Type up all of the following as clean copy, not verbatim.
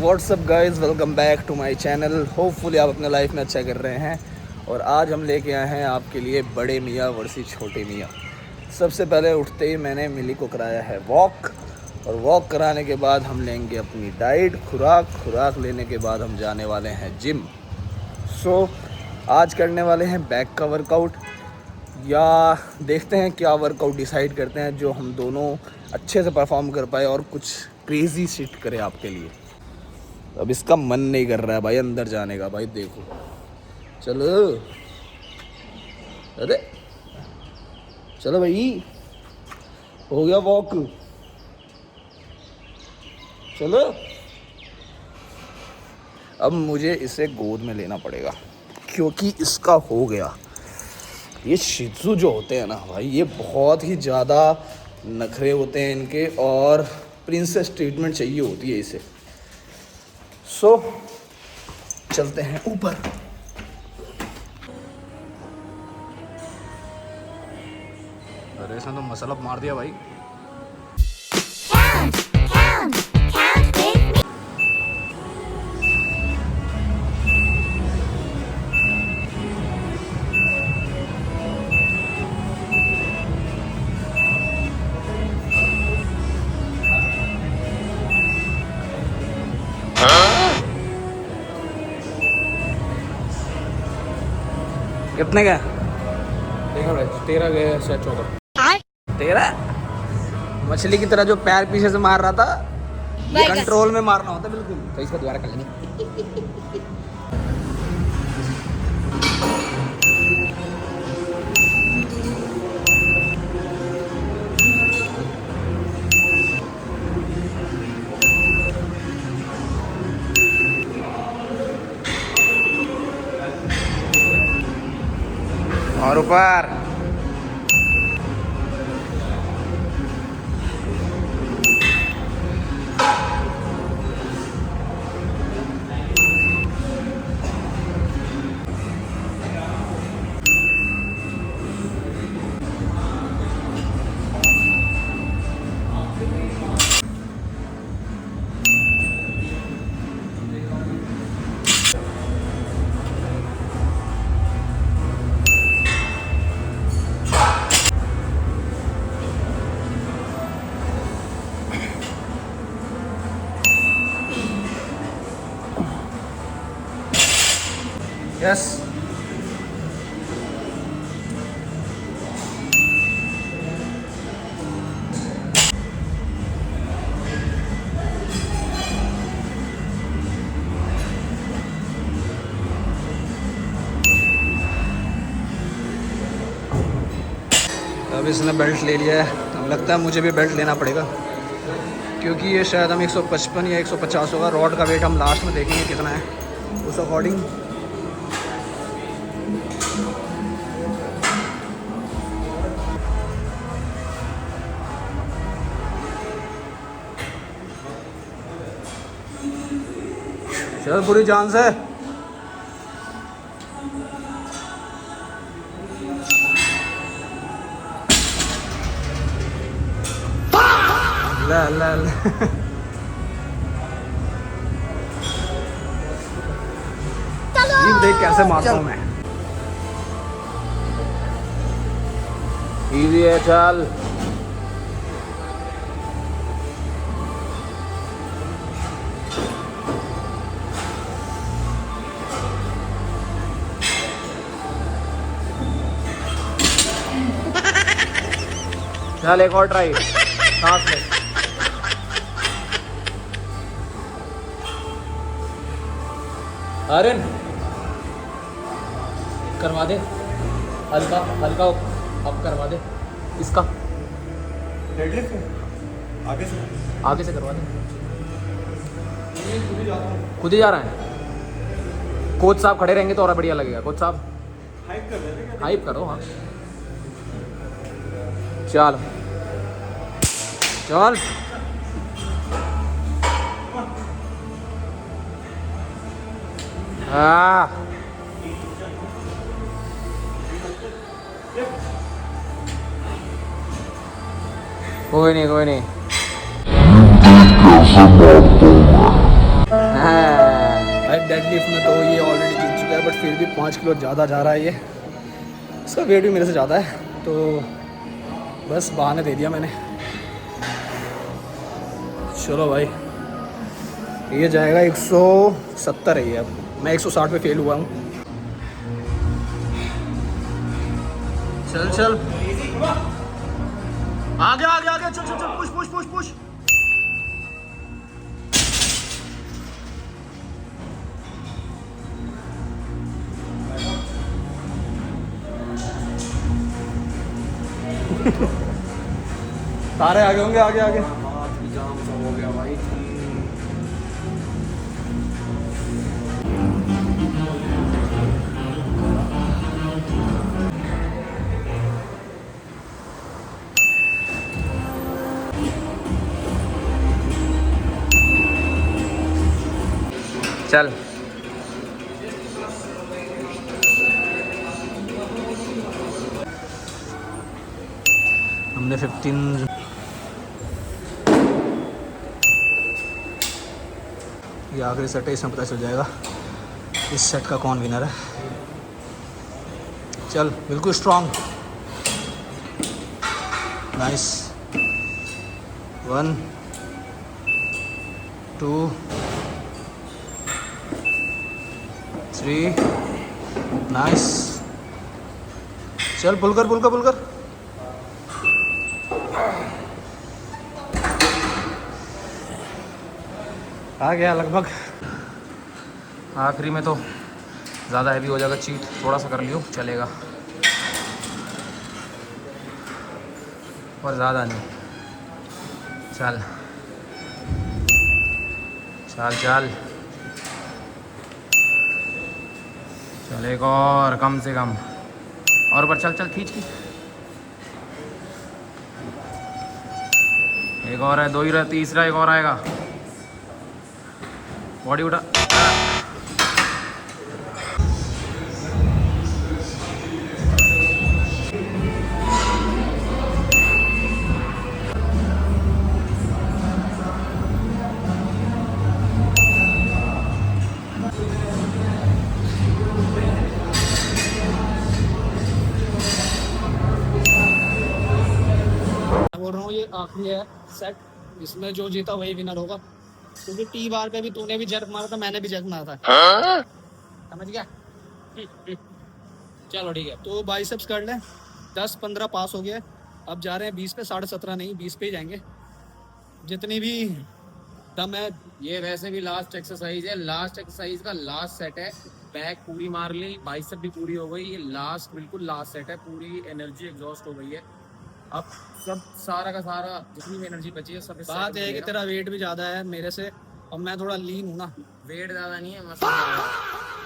WhatsApp guys, welcome back to my channel. Hopefully आप अपने life में अच्छा कर रहे हैं। और आज हम लेके आए हैं आपके लिए बड़े मियाँ वर्सेस छोटे मियाँ। सबसे पहले उठते ही मैंने मिली को कराया है वॉक, और वॉक कराने के बाद हम लेंगे अपनी डाइट, खुराक लेने के बाद हम जाने वाले हैं जिम। सो आज करने वाले हैं बैक का वर्कआउट, या देखते हैं क्या वर्कआउट डिसाइड करते हैं जो हम दोनों अच्छे से परफॉर्म कर पाए और कुछ क्रेजी शिट करे आपके लिए। अब इसका मन नहीं कर रहा है भाई अंदर जाने का। भाई देखो, चलो अरे चलो भाई, हो गया वॉक, चलो। अब मुझे इसे गोद में लेना पड़ेगा क्योंकि इसका हो गया। ये शिज़ू जो होते हैं ना भाई, ये बहुत ही ज़्यादा नखरे होते हैं इनके, और प्रिंसेस ट्रीटमेंट चाहिए होती है इसे। सो चलते हैं ऊपर। अरे इसने तो मसाला मार दिया भाई। कितने का? देखा भाई 13 गए शायद 14। 13? मछली की तरह जो पैर पीछे से मार रहा था, कंट्रोल में मारना होता बिल्कुल। तो इसको दोबारा कर लेंगे। और ऊपर यस। अब इसने बेल्ट ले लिया है। अब लगता है मुझे भी बेल्ट लेना पड़ेगा क्योंकि ये शायद हम 155 या 150 होगा। रॉड का वेट हम लास्ट में देखेंगे कितना है, उस अकॉर्डिंग। चल पूरी जान से। ला ला ला। देख कैसे मारता हूँ मैं। इजी है, चल। चल एक और ट्राई, सांस ले। आर्यन करवा दे, हल्का हल्का अब करवा दे इसका। आगे से करवा दे। खुद ही जा रहा है। कोच साहब खड़े रहेंगे तो और बढ़िया लगेगा। कोच साहब हाइप करो। हाँ चल चल। कोई नहीं। डेडलिफ्ट में तो ये ऑलरेडी जीत चुका है, बट फिर भी 5 किलो ज़्यादा जा रहा है ये। इसका वेट भी मेरे से ज़्यादा है, तो बस बहाने दे दिया मैंने। चलो भाई, ये जाएगा 170 है ये। अब मैं 160 पे फेल हुआ हूँ। चल चल आगे आगे आगे, चल चल चल, पुश पुश पुश पुश। सारे आगे होंगे, आगे आगे। जाम सब हो गया भाई। चल हमने 15 ये आखिरी सेट है, इसमें पता चल जाएगा इस सेट का कौन विनर है। चल बिल्कुल स्ट्रांग, नाइस। 1 2 3, नाइस। चल पुल कर पुल कर पुल कर। आ गया लगभग। आखिरी में तो ज़्यादा हैवी हो जाएगा, चीट थोड़ा सा कर लियो चलेगा, और ज़्यादा नहीं। चल चल चल चल, एक और कम से कम, और ऊपर चल चल, खींच खींच। एक और है, 2 ही रहा, तीसरा एक और आएगा। बॉडी उठा। बोल रहा हूँ ये आखिरी है सेट, इसमें जो जीता वही विनर होगा। क्योंकि टी बार पे भी तूने भी जर्क मारा था, मैंने भी जर्क मारा था, समझ गया? चलो ठीक है, तो बाइसेप्स कर लें। 10-15 पास हो गया, अब जा रहे हैं 20 पे। 17.5 नहीं, 20 पे ही जाएंगे जितनी भी दम है। ये वैसे भी लास्ट एक्सरसाइज है, लास्ट एक्सरसाइज का लास्ट सेट है। बैक पूरी मार ली, बाइसेप भी पूरी हो गई, ये लास्ट बिल्कुल लास्ट सेट है। पूरी एनर्जी एग्जॉस्ट हो गई है। अब सब सारा का सारा जितनी भी एनर्जी बची है सब इस बात set में है कि मिलेगा। तेरा वेट भी ज़्यादा है मेरे से, और मैं थोड़ा लीन हूँ ना। वेट ज़्यादा नहीं है, मसल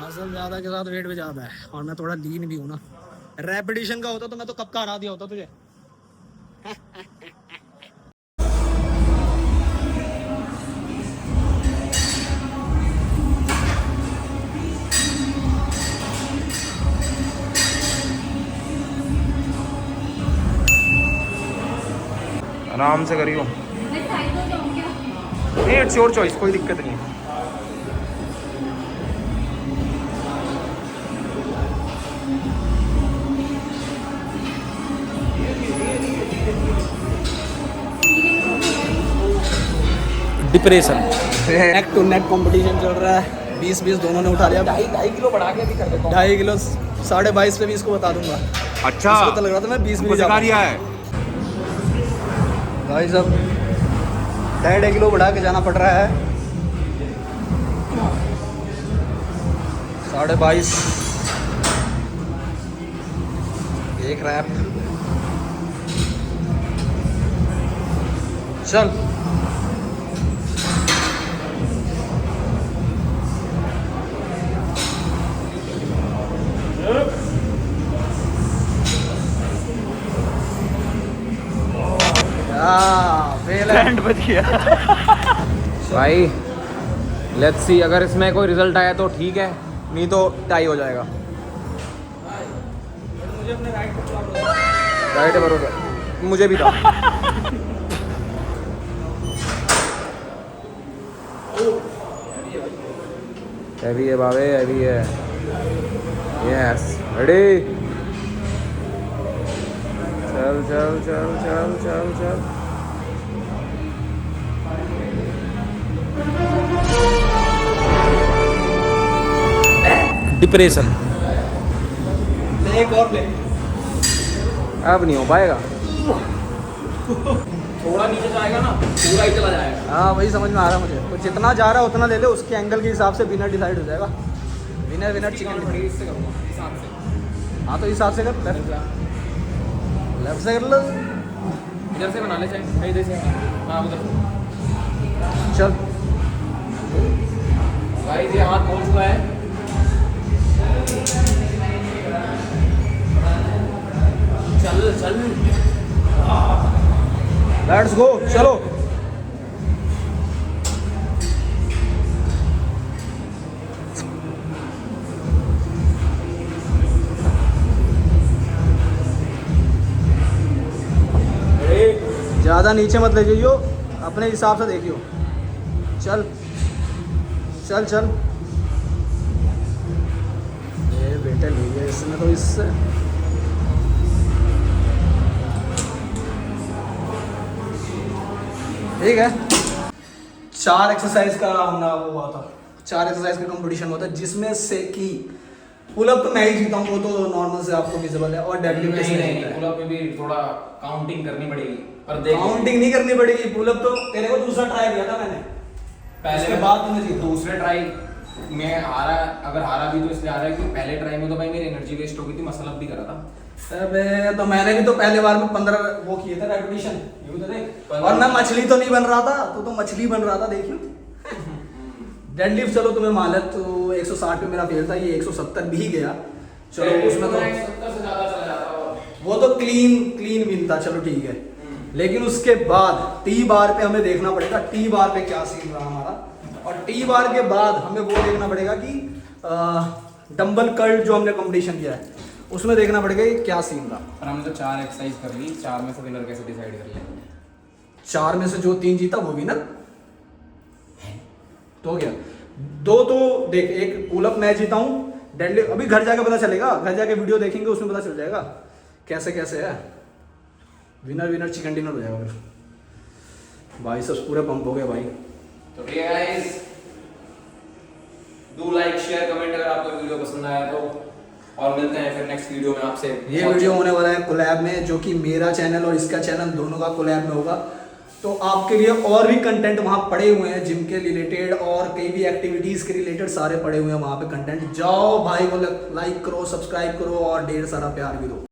मसल ज़्यादा के साथ वेट भी ज़्यादा है, और मैं थोड़ा लीन भी हूँ ना। रेपिटेशन का होता तो मैं तो कब का हरा दिया होता तुझे। आराम से करियो। नहीं, इट्स योर चॉइस, कोई दिक्कत नहीं है। Depression. Neck to neck competition चल रहा है, 20-20 दोनों ने उठा लिया। 2.5 किलो बढ़ा के भी कर देता हूँ। 2.5 किलो 22.5 पे भी इसको बता दूंगा। अच्छा, इसको तो लग रहा था मैं 20 में सिखा दिया है। भाई साहब 2.5 किलो बढ़ा के जाना पड़ रहा है। 22.5, एक रैप। चल बैंड बज गया। भाई लेट्स सी, अगर इसमें कोई रिजल्ट आया तो ठीक है, नहीं तो टाई हो जाएगा। राइट है, बरोबर, मुझे भी था। हैवी है बाबे, हैवी है। Yes, ready. चल चल चल चल चल चल। डिप्रेशन एक और ले। अब नहीं हो पाएगा। थोड़ा नीचे जाएगा ना पूरा ही चला जाएगा। हाँ वही समझ में आ रहा है मुझे। तो जितना जा रहा है उतना ले ले, उसके एंगल के हिसाब से विनर डिसाइड हो जाएगा। Winner winner chicken. इससे करूँगा हिसाब से। हाँ तो इस हिसाब से कर, लेफ्ट से कर लो। इधर से बना ले चाहे कहीं इधर से। हाँ उधर। चल भाई ये हाथ पहुँच चुका है। चल चल लेट्स गो, चलो। ज़्यादा नीचे मत ले जाइयो, अपने हिसाब से देखियो। चल चल चल। ये बेटे ले गया इसने तो इससे। ठीक है। 4 एक्सरसाइज का हमने वो हुआ था, 4 एक्सरसाइज का कंपटीशन हुआ था, जिसमें से कि पुलअप तो मैं ही जीता हूँ, वो तो नॉर्मल से आपको विजिबल है। और डेडलिफ्ट नहीं पुलअप में भी थोड़ा काउंटिंग करनी पड़ेगी। पर देख काउंटिंग नहीं करनी पड़ेगी। पुलअप तो तेरे को दूसरा ट्राई किया था मैंने, पहले उसके बाद तुमने जीता। दूसरे ट्राई में हारा। अगर हारा भी तो इसलिए हारा है कि पहले ट्राई में तो भाई मेरी एनर्जी वेस्ट हो गई थी, मसल अप भी करा था। अबे तो मैंने भी तो पहले बार में 15 वो किए थे रेपिटेशन, ये भी तो देख। और मैं मछली तो नहीं बन रहा था, तो मछली बन रहा था, देखियो। डेडलिफ्ट चलो तुम्हें मालूम, तो 160 पे मेरा फेल था, ये 170 भी गया। चलो उसमें तो 70 से ज्यादा चला जाता है। वो तो क्लीन विन था, चलो ठीक है। लेकिन उसके बाद टी बार पे हमें देखना पड़ेगा, टी बार पे क्या सीन रहा हमारा। और टी बार के बाद हमें वो देखना पड़ेगा कि डंबल कर्ल जो हमने कंपटीशन किया है उसमें देखना पड़ेगा कि क्या सीन रहा। पर हमने तो 4 एक्सरसाइज कर ली, 4 में से विनर कैसे डिसाइड कर लेंगे? 4 में से जो 3 जीता वो विनर तो गया। 2 तो देख, एक पुलअप मैं जीता हूँ, डेडलिफ्ट अभी घर जाके पता चलेगा, घर जाके वीडियो देखेंगे उसमें पता चल जाएगा कैसे कैसे है। विनर चिकन डिनर हो जाएगा फिर। भाई सब पूरे पंप हो गए भाई। तो ठीक है guys, do like share comment अगर आपको वीडियो पसंद आया तो, और मिलते हैं फिर नेक्स्ट वीडियो में आपसे। ये वीडियो होने वाला है कोलैब में, जो कि मेरा चैनल और इसका चैनल दोनों का कोलैब में होगा। तो आपके लिए और भी कंटेंट वहाँ पड़े हुए हैं, जिम के रिलेटेड और कई भी एक्टिविटीज़ के रिलेटेड सारे पड़े हुए हैं वहाँ पे कंटेंट। जाओ भाई को लाइक करो, सब्सक्राइब करो और ढेर सारा प्यार भी दो।